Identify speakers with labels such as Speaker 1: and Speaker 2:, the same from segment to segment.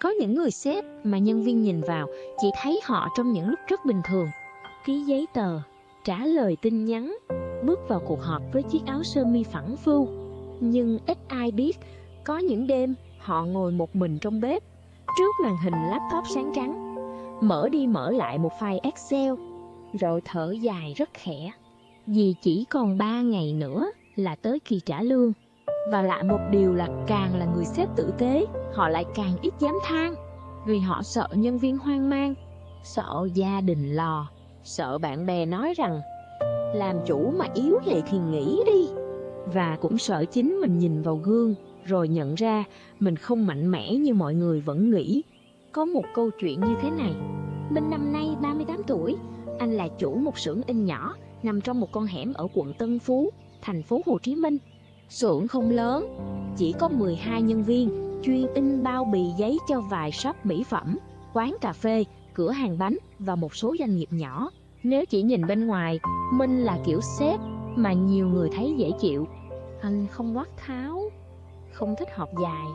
Speaker 1: Có những người sếp mà nhân viên nhìn vào chỉ thấy họ trong những lúc rất bình thường. Ký giấy tờ, trả lời tin nhắn, bước vào cuộc họp với chiếc áo sơ mi phẳng phưu. Nhưng ít ai biết, có những đêm họ ngồi một mình trong bếp, trước màn hình laptop sáng trắng, mở đi mở lại một file Excel, rồi thở dài rất khẽ. Vì chỉ còn 3 ngày nữa là tới kỳ trả lương. Và lại một điều là càng là người sếp tử tế, họ lại càng ít dám than. Vì họ sợ nhân viên hoang mang, sợ gia đình lo, sợ bạn bè nói rằng làm chủ mà yếu vậy thì nghỉ đi. Và cũng sợ chính mình nhìn vào gương rồi nhận ra mình không mạnh mẽ như mọi người vẫn nghĩ. Có một câu chuyện như thế này. Minh năm nay 38 tuổi, anh là chủ một xưởng in nhỏ nằm trong một con hẻm ở quận Tân Phú, thành phố Hồ Chí Minh. Xưởng không lớn, chỉ có 12 nhân viên, chuyên in bao bì giấy cho vài shop mỹ phẩm, quán cà phê, cửa hàng bánh và một số doanh nghiệp nhỏ. Nếu chỉ nhìn bên ngoài, Minh là kiểu sếp mà nhiều người thấy dễ chịu. Anh không quát tháo, không thích họp dài.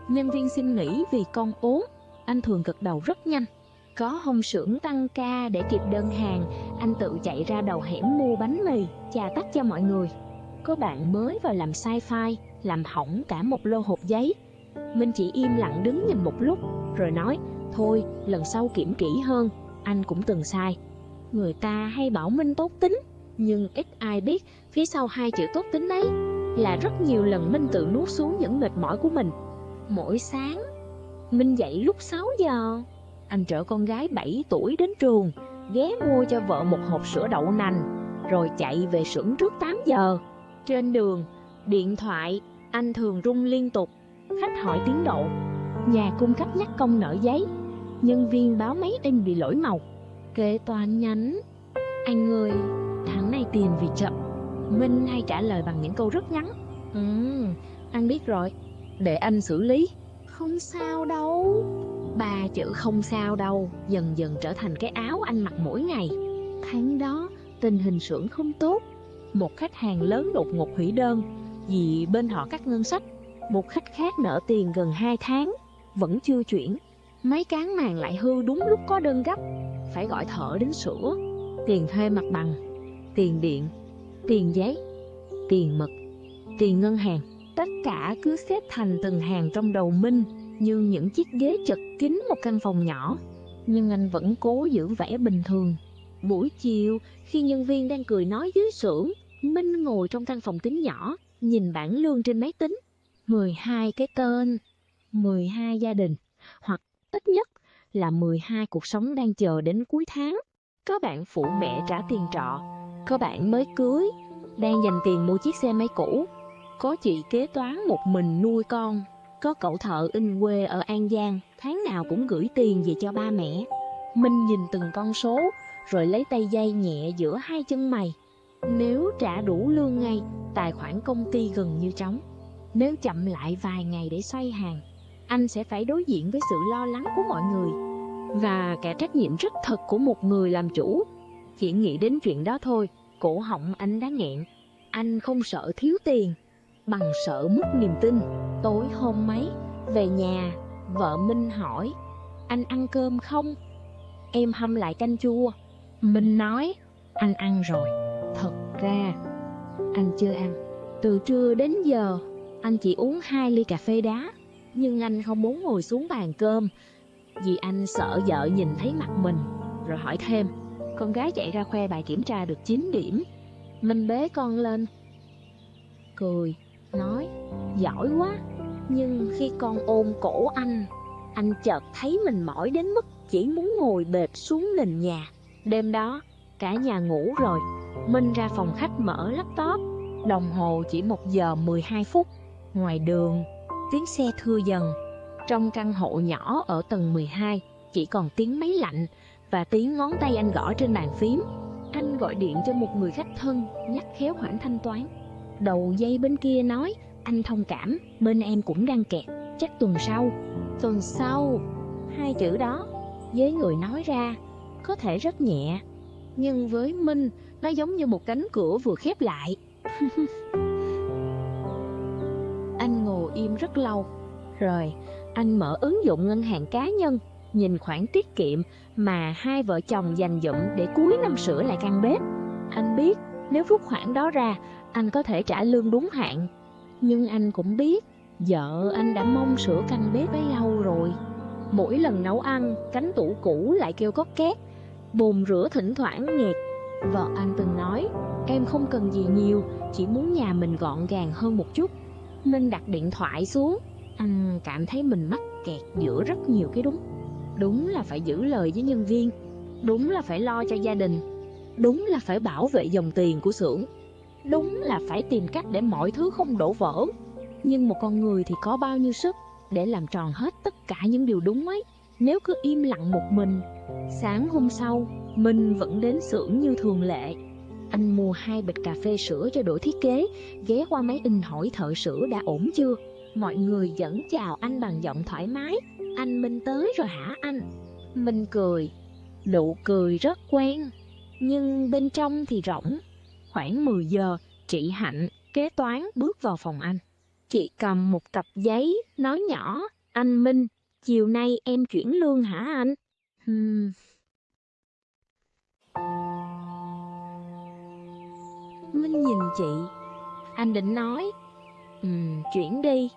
Speaker 1: Nhân viên xin nghỉ vì con ốm, anh thường gật đầu rất nhanh. Có hôm xưởng tăng ca để kịp đơn hàng, anh tự chạy ra đầu hẻm mua bánh mì, trà tắc cho mọi người. Có bạn mới vào làm sai file, làm hỏng cả một lô hộp giấy. Minh chỉ im lặng đứng nhìn một lúc, rồi nói, thôi lần sau kiểm kỹ hơn, anh cũng từng sai. Người ta hay bảo Minh tốt tính, nhưng ít ai biết phía sau hai chữ tốt tính ấy là rất nhiều lần Minh tự nuốt xuống những mệt mỏi của mình. Mỗi sáng, Minh dậy lúc 6 giờ, anh chở con gái 7 tuổi đến trường, ghé mua cho vợ một hộp sữa đậu nành, rồi chạy về xưởng trước 8 giờ. Trên đường, điện thoại, anh thường rung liên tục, khách hỏi tiến độ, nhà cung cấp nhắc công nợ giấy, nhân viên báo máy in bị lỗi màu, kế toán nhắn, anh ơi, tháng này tiền vì chậm. Minh hay trả lời bằng những câu rất ngắn. Anh biết rồi, để anh xử lý. Không sao đâu. Ba chữ không sao đâu dần dần trở thành cái áo anh mặc mỗi ngày. Tháng đó, tình hình xưởng không tốt. Một khách hàng lớn đột ngột hủy đơn vì bên họ cắt ngân sách. Một khách khác nợ tiền gần 2 tháng, vẫn chưa chuyển. Máy cán màn lại hư đúng lúc có đơn gấp, phải gọi thợ đến sửa. Tiền thuê mặt bằng, tiền điện, tiền giấy, tiền mực, tiền ngân hàng, tất cả cứ xếp thành từng hàng trong đầu Minh như những chiếc ghế chật kín một căn phòng nhỏ. Nhưng anh vẫn cố giữ vẻ bình thường. Buổi chiều, khi nhân viên đang cười nói dưới xưởng, Minh ngồi trong căn phòng kín nhỏ, nhìn bảng lương trên máy tính. 12 cái tên, 12 gia đình, hoặc ít nhất là 12 cuộc sống đang chờ đến cuối tháng. Có bạn phụ mẹ trả tiền trọ, có bạn mới cưới, đang dành tiền mua chiếc xe máy cũ, có chị kế toán một mình nuôi con, có cậu thợ in quê ở An Giang, tháng nào cũng gửi tiền về cho ba mẹ. Minh nhìn từng con số, rồi lấy tay giây nhẹ giữa hai chân mày. Nếu trả đủ lương ngay, tài khoản công ty gần như trống. Nếu chậm lại vài ngày để xoay hàng, anh sẽ phải đối diện với sự lo lắng của mọi người và cả trách nhiệm rất thật của một người làm chủ. Chỉ nghĩ đến chuyện đó thôi, cổ họng anh đã nghẹn. Anh không sợ thiếu tiền, bằng sợ mất niềm tin. Tối hôm mấy, về nhà, vợ Minh hỏi, anh ăn cơm không? Em hâm lại canh chua. Minh nói, anh ăn rồi. Thật ra, anh chưa ăn. Từ trưa đến giờ, anh chỉ uống 2 ly cà phê đá. Nhưng anh không muốn ngồi xuống bàn cơm, vì anh sợ vợ nhìn thấy mặt mình. Rồi hỏi thêm, con gái chạy ra khoe bài kiểm tra được 9 điểm. Minh bế con lên, cười, nói, giỏi quá. Nhưng khi con ôm cổ anh chợt thấy mình mỏi đến mức chỉ muốn ngồi bệt xuống nền nhà. Đêm đó, cả nhà ngủ rồi, Minh ra phòng khách mở laptop. Đồng hồ chỉ 1 giờ 12 phút. Ngoài đường, tiếng xe thưa dần. Trong căn hộ nhỏ ở tầng 12, chỉ còn tiếng máy lạnh và tiếng ngón tay anh gõ trên bàn phím. Anh gọi điện cho một người khách thân, nhắc khéo khoản thanh toán. Đầu dây bên kia nói, anh thông cảm, bên em cũng đang kẹt, chắc tuần sau. Tuần sau, 2 chữ đó, với người nói ra, có thể rất nhẹ, nhưng với Minh, nó giống như một cánh cửa vừa khép lại. Anh ngồi im rất lâu, rồi Anh mở ứng dụng ngân hàng cá nhân, nhìn khoản tiết kiệm mà hai vợ chồng dành dụm để cuối năm sửa lại căn bếp. Anh biết nếu rút khoản đó ra, anh có thể trả lương đúng hạn. Nhưng anh cũng biết vợ anh đã mong sửa căn bếp bấy lâu rồi. Mỗi lần nấu ăn, cánh tủ cũ lại kêu có két, bồn rửa thỉnh thoảng nghẹt. Vợ anh từng nói, em không cần gì nhiều, chỉ muốn nhà mình gọn gàng hơn một chút. Minh đặt điện thoại xuống, anh cảm thấy mình mắc kẹt giữa rất nhiều cái đúng. Đúng là phải giữ lời với nhân viên, đúng là phải lo cho gia đình, đúng là phải bảo vệ dòng tiền của xưởng, đúng là phải tìm cách để mọi thứ không đổ vỡ. Nhưng một con người thì có bao nhiêu sức để làm tròn hết tất cả những điều đúng ấy, nếu cứ im lặng một mình. Sáng hôm sau, Minh vẫn đến xưởng như thường lệ. Anh mua 2 bịch cà phê sữa cho đội thiết kế, ghé qua máy in hỏi thợ sữa đã ổn chưa. Mọi người vẫn chào anh bằng giọng thoải mái. Anh Minh tới rồi hả anh? Minh cười, nụ cười rất quen, nhưng bên trong thì rỗng. Khoảng 10 giờ, chị Hạnh, kế toán bước vào phòng anh. Chị cầm một tập giấy, nói nhỏ, anh Minh, chiều nay em chuyển lương hả anh? Minh nhìn chị, anh định nói, chuyển đi,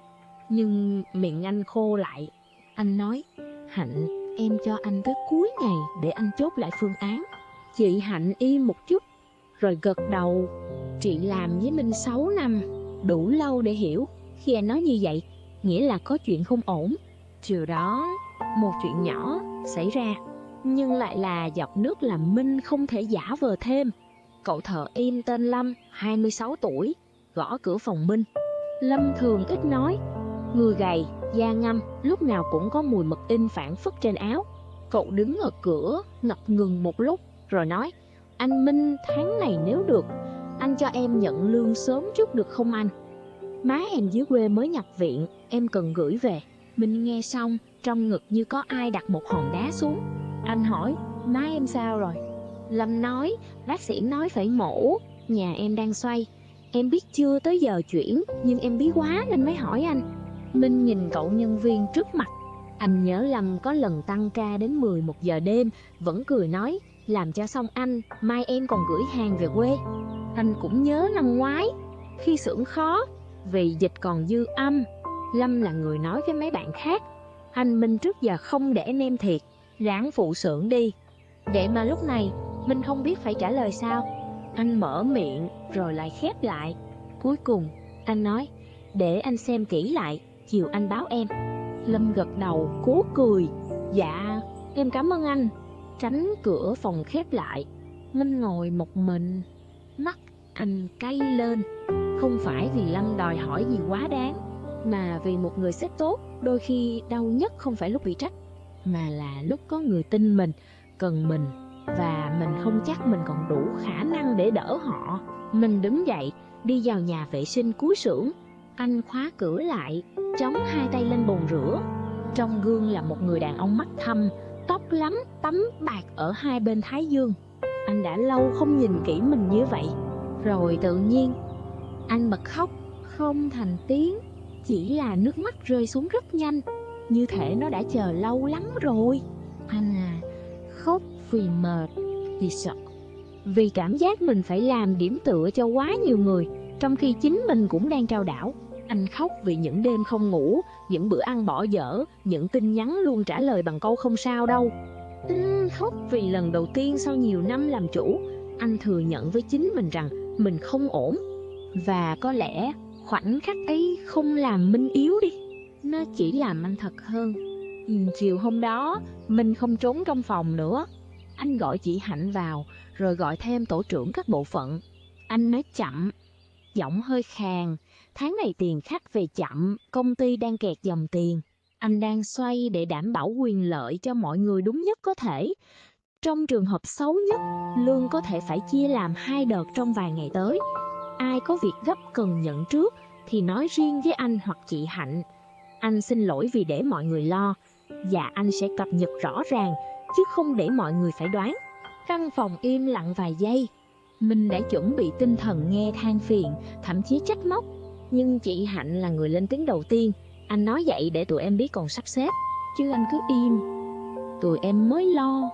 Speaker 1: nhưng miệng anh khô lại. Anh nói, Hạnh, em cho anh tới cuối ngày để anh chốt lại phương án. Chị Hạnh im một chút, rồi gật đầu. Chị làm với Minh 6 năm, đủ lâu để hiểu, khi anh nói như vậy, nghĩa là có chuyện không ổn. Chiều đó, một chuyện nhỏ xảy ra, nhưng lại là giọt nước làm Minh không thể giả vờ thêm. Cậu thợ in tên Lâm, 26 tuổi, gõ cửa phòng Minh. Lâm thường ít nói, người gầy, da ngăm, lúc nào cũng có mùi mực in phảng phất trên áo. Cậu đứng ở cửa, ngập ngừng một lúc, rồi nói, anh Minh, tháng này nếu được, anh cho em nhận lương sớm chút được không anh? Má em dưới quê mới nhập viện, em cần gửi về. Minh nghe xong, trong ngực như có ai đặt một hòn đá xuống. Anh hỏi, má em sao rồi? Lâm nói, bác sĩ nói phải mổ, nhà em đang xoay. Em biết chưa tới giờ chuyển, nhưng em bí quá nên mới hỏi anh. Minh nhìn cậu nhân viên trước mặt. Anh nhớ Lâm có lần tăng ca đến 11 giờ đêm, vẫn cười nói, làm cho xong anh, mai em còn gửi hàng về quê. Anh cũng nhớ năm ngoái, khi xưởng khó, vì dịch còn dư âm, Lâm là người nói với mấy bạn khác, anh Minh trước giờ không để anh em thiệt, ráng phụ xưởng đi. Để mà lúc này, Minh không biết phải trả lời sao. Anh mở miệng rồi lại khép lại. Cuối cùng, anh nói, để anh xem kỹ lại, chiều anh báo em. Lâm gật đầu, cố cười. Dạ, em cảm ơn anh. Tránh cửa phòng khép lại, Minh ngồi một mình. Mắt anh cay lên, không phải vì Lâm đòi hỏi gì quá đáng, mà vì một người sếp tốt đôi khi đau nhất không phải lúc bị trách, mà là lúc có người tin mình, cần mình, và mình không chắc mình còn đủ khả năng để đỡ họ. Mình đứng dậy, đi vào nhà vệ sinh cuối xưởng. Anh khóa cửa lại, chống hai tay lên bồn rửa. Trong gương là một người đàn ông mắt thâm, tóc lắm, tấm bạc ở hai bên thái dương. Anh đã lâu không nhìn kỹ mình như vậy. Rồi tự nhiên, anh bật khóc, không thành tiếng, chỉ là nước mắt rơi xuống rất nhanh, như thể nó đã chờ lâu lắm rồi. Anh khóc vì mệt, vì sợ, vì cảm giác mình phải làm điểm tựa cho quá nhiều người, trong khi chính mình cũng đang trao đảo. Anh khóc vì những đêm không ngủ, những bữa ăn bỏ dở, những tin nhắn luôn trả lời bằng câu không sao đâu. Anh khóc vì lần đầu tiên sau nhiều năm làm chủ, anh thừa nhận với chính mình rằng mình không ổn. Và có lẽ khoảnh khắc ấy không làm Minh yếu đi, nó chỉ làm anh thật hơn. Chiều hôm đó, Minh không trốn trong phòng nữa. Anh gọi chị Hạnh vào, rồi gọi thêm tổ trưởng các bộ phận. Anh nói chậm, giọng hơi khàn. Tháng này tiền khách về chậm, công ty đang kẹt dòng tiền. Anh đang xoay để đảm bảo quyền lợi cho mọi người đúng nhất có thể. Trong trường hợp xấu nhất, lương có thể phải chia làm 2 đợt trong vài ngày tới. Ai có việc gấp cần nhận trước thì nói riêng với anh hoặc chị Hạnh. Anh xin lỗi vì để mọi người lo, và anh sẽ cập nhật rõ ràng, chứ không để mọi người phải đoán. Căn phòng im lặng vài giây. Mình đã chuẩn bị tinh thần nghe than phiền, thậm chí trách móc. Nhưng chị Hạnh là người lên tiếng đầu tiên. Anh nói vậy để tụi em biết còn sắp xếp, chứ anh cứ im, tụi em mới lo.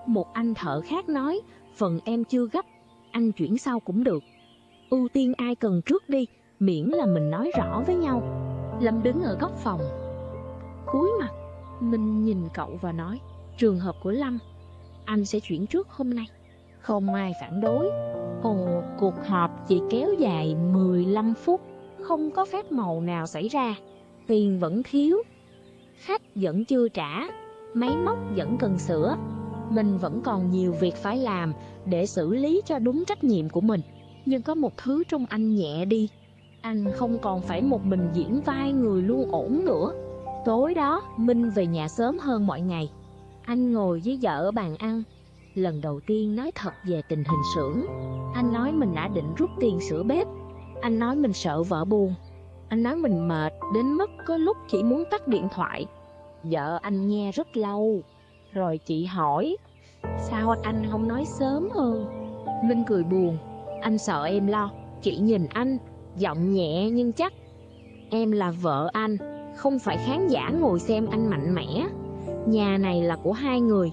Speaker 1: Một anh thợ khác nói, phần em chưa gấp, anh chuyển sau cũng được. Ưu tiên ai cần trước đi, miễn là mình nói rõ với nhau. Lâm đứng ở góc phòng, cúi mặt. Minh nhìn cậu và nói, trường hợp của Lâm, anh sẽ chuyển trước hôm nay. Không ai phản đối. Ồ, cuộc họp chỉ kéo dài 15 phút, không có phép màu nào xảy ra. Tiền vẫn thiếu, khách vẫn chưa trả, máy móc vẫn cần sửa. Mình vẫn còn nhiều việc phải làm để xử lý cho đúng trách nhiệm của mình. Nhưng có một thứ trong anh nhẹ đi. Anh không còn phải một mình diễn vai người luôn ổn nữa. Tối đó, Minh về nhà sớm hơn mọi ngày. Anh ngồi với vợ ở bàn ăn, lần đầu tiên nói thật về tình hình xưởng. Anh nói mình đã định rút tiền sửa bếp. Anh nói mình sợ vợ buồn. Anh nói mình mệt đến mức có lúc chỉ muốn tắt điện thoại. Vợ anh nghe rất lâu. Rồi chị hỏi, sao anh không nói sớm hơn? Minh cười buồn, anh sợ em lo. Chị nhìn anh, giọng nhẹ nhưng chắc. Em là vợ anh, không phải khán giả ngồi xem anh mạnh mẽ. Nhà này là của hai người.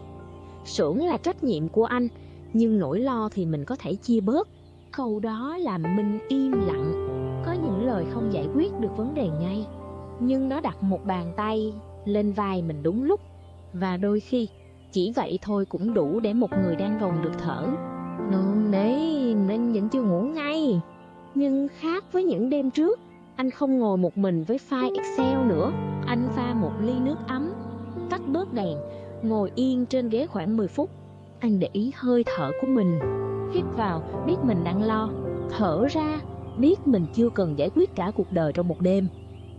Speaker 1: Xưởng là trách nhiệm của anh, nhưng nỗi lo thì mình có thể chia bớt. Câu đó làm Minh im lặng. Có những lời không giải quyết được vấn đề ngay, nhưng nó đặt một bàn tay lên vai mình đúng lúc. Và đôi khi, chỉ vậy thôi cũng đủ để một người đang gồng được thở. Đấy, nên vẫn chưa ngủ ngay. Nhưng khác với những đêm trước, anh không ngồi một mình với file Excel nữa. Anh pha một ly nước ấm, tắt bớt đèn, ngồi yên trên ghế khoảng 10 phút. Anh để ý hơi thở của mình. Hít vào, biết mình đang lo. Thở ra, biết mình chưa cần giải quyết cả cuộc đời trong một đêm.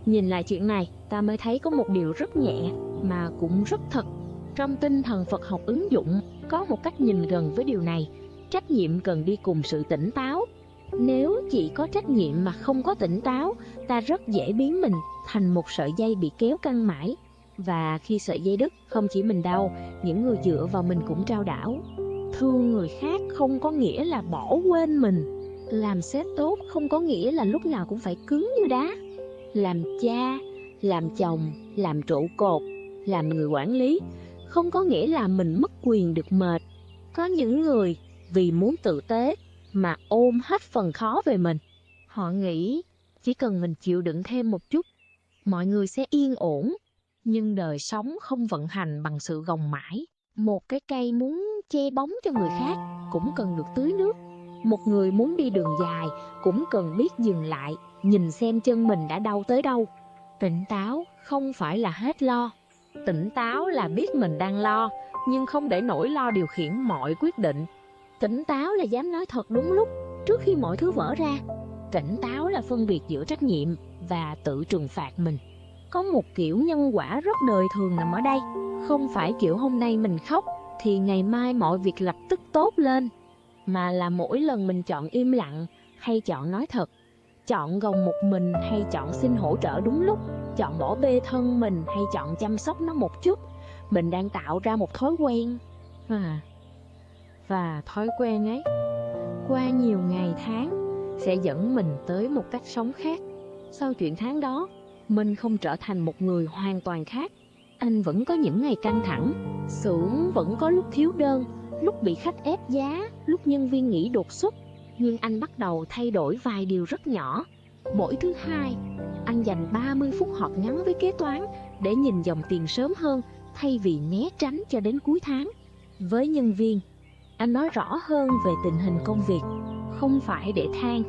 Speaker 1: Nhìn lại chuyện này, ta mới thấy có một điều rất nhẹ mà cũng rất thật. Trong tinh thần Phật học ứng dụng, có một cách nhìn gần với điều này. Trách nhiệm cần đi cùng sự tỉnh táo. Nếu chỉ có trách nhiệm mà không có tỉnh táo, ta rất dễ biến mình thành một sợi dây bị kéo căng mãi. Và khi sợi dây đứt, không chỉ mình đau, những người dựa vào mình cũng trao đảo. Thương người khác không có nghĩa là bỏ quên mình. Làm sếp tốt không có nghĩa là lúc nào cũng phải cứng như đá. Làm cha, làm chồng, làm trụ cột, làm người quản lý không có nghĩa là mình mất quyền được mệt. Có những người vì muốn tử tế mà ôm hết phần khó về mình. Họ nghĩ chỉ cần mình chịu đựng thêm một chút, mọi người sẽ yên ổn. Nhưng đời sống không vận hành bằng sự gồng mãi. Một cái cây muốn che bóng cho người khác cũng cần được tưới nước. Một người muốn đi đường dài cũng cần biết dừng lại, nhìn xem chân mình đã đau tới đâu. Tỉnh táo không phải là hết lo. Tỉnh táo là biết mình đang lo, nhưng không để nỗi lo điều khiển mọi quyết định. Tỉnh táo là dám nói thật đúng lúc, trước khi mọi thứ vỡ ra. Tỉnh táo là phân biệt giữa trách nhiệm và tự trừng phạt mình. Có một kiểu nhân quả rất đời thường nằm ở đây. Không phải kiểu hôm nay mình khóc thì ngày mai mọi việc lập tức tốt lên, mà là mỗi lần mình chọn im lặng hay chọn nói thật, chọn gồng một mình hay chọn xin hỗ trợ đúng lúc, chọn bỏ bê thân mình hay chọn chăm sóc nó một chút, mình đang tạo ra một thói quen. Và thói quen ấy, qua nhiều ngày tháng, sẽ dẫn mình tới một cách sống khác. Sau chuyện tháng đó, mình không trở thành một người hoàn toàn khác. Anh vẫn có những ngày căng thẳng, xưởng vẫn có lúc thiếu đơn, lúc bị khách ép giá, lúc nhân viên nghỉ đột xuất. Nhưng anh bắt đầu thay đổi vài điều rất nhỏ. Mỗi thứ hai, anh dành 30 phút họp ngắn với kế toán để nhìn dòng tiền sớm hơn, thay vì né tránh cho đến cuối tháng. Với nhân viên, anh nói rõ hơn về tình hình công việc, không phải để than,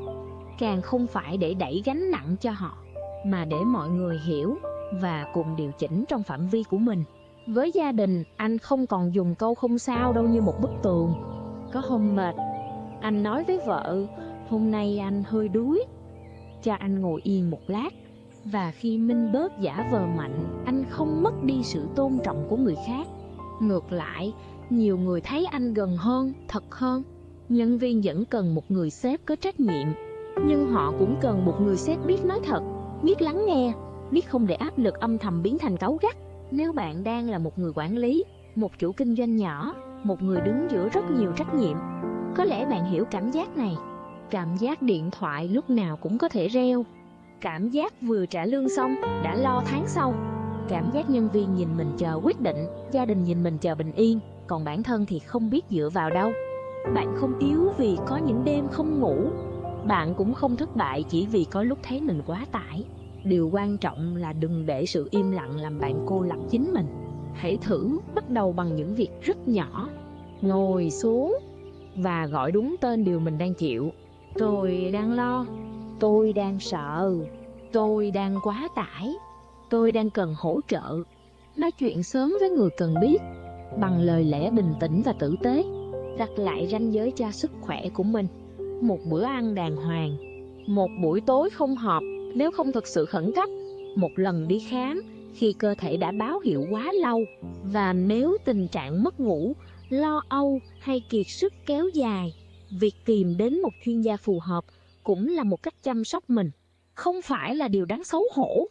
Speaker 1: càng không phải để đẩy gánh nặng cho họ, mà để mọi người hiểu và cùng điều chỉnh trong phạm vi của mình. Với gia đình, anh không còn dùng câu không sao đâu như một bức tường. Có hôm mệt, anh nói với vợ, hôm nay anh hơi đuối, cho anh ngồi yên một lát. Và khi Minh bớt giả vờ mạnh, anh không mất đi sự tôn trọng của người khác. Ngược lại, nhiều người thấy anh gần hơn, thật hơn. Nhân viên vẫn cần một người sếp có trách nhiệm, nhưng họ cũng cần một người sếp biết nói thật, biết lắng nghe, biết không để áp lực âm thầm biến thành cáu gắt. Nếu bạn đang là một người quản lý, một chủ kinh doanh nhỏ, một người đứng giữa rất nhiều trách nhiệm, có lẽ bạn hiểu cảm giác này. Cảm giác điện thoại lúc nào cũng có thể reo, Cảm giác vừa trả lương xong đã lo tháng sau. Cảm giác nhân viên nhìn mình chờ quyết định, gia đình nhìn mình chờ bình yên, còn bản thân thì không biết dựa vào đâu. Bạn không yếu vì có những đêm không ngủ. Bạn cũng không thất bại chỉ vì có lúc thấy mình quá tải. Điều quan trọng là đừng để sự im lặng làm bạn cô lập chính mình. Hãy thử bắt đầu bằng những việc rất nhỏ. Ngồi xuống và gọi đúng tên điều mình đang chịu. Tôi đang lo, tôi đang sợ, tôi đang quá tải, tôi đang cần hỗ trợ. Nói chuyện sớm với người cần biết, bằng lời lẽ bình tĩnh và tử tế. Đặt lại ranh giới cho sức khỏe của mình. Một bữa ăn đàng hoàng, một buổi tối không họp nếu không thực sự khẩn cấp, một lần đi khám khi cơ thể đã báo hiệu quá lâu. Và nếu tình trạng mất ngủ, lo âu hay kiệt sức kéo dài, việc tìm đến một chuyên gia phù hợp cũng là một cách chăm sóc mình, không phải là điều đáng xấu hổ.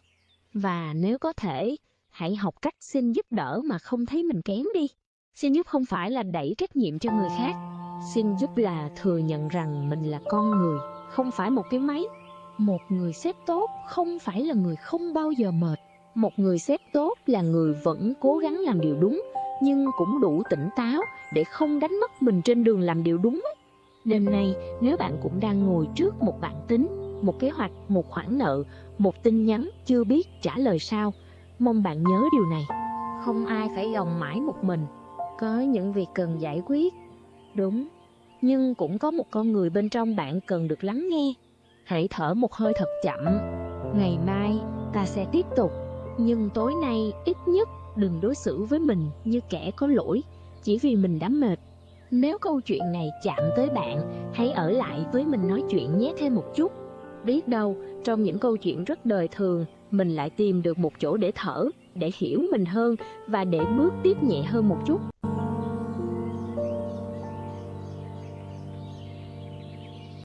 Speaker 1: Và nếu có thể, hãy học cách xin giúp đỡ mà không thấy mình kém đi. Xin giúp không phải là đẩy trách nhiệm cho người khác. Xin giúp là thừa nhận rằng mình là con người, không phải một cái máy. Một người sếp tốt không phải là người không bao giờ mệt. Một người sếp tốt là người vẫn cố gắng làm điều đúng, nhưng cũng đủ tỉnh táo để không đánh mất mình trên đường làm điều đúng. Đêm nay, nếu bạn cũng đang ngồi trước một bản tính, một kế hoạch, một khoản nợ, một tin nhắn chưa biết trả lời sao, mong bạn nhớ điều này. Không ai phải gồng mãi một mình. Có những việc cần giải quyết, đúng, nhưng cũng có một con người bên trong bạn cần được lắng nghe. Hãy thở một hơi thật chậm. Ngày mai ta sẽ tiếp tục, nhưng tối nay ít nhất đừng đối xử với mình như kẻ có lỗi chỉ vì mình đã mệt. Nếu câu chuyện này chạm tới bạn, hãy ở lại với mình nói chuyện nhé thêm một chút. Biết đâu, trong những câu chuyện rất đời thường, mình lại tìm được một chỗ để thở, để hiểu mình hơn và để bước tiếp nhẹ hơn một chút.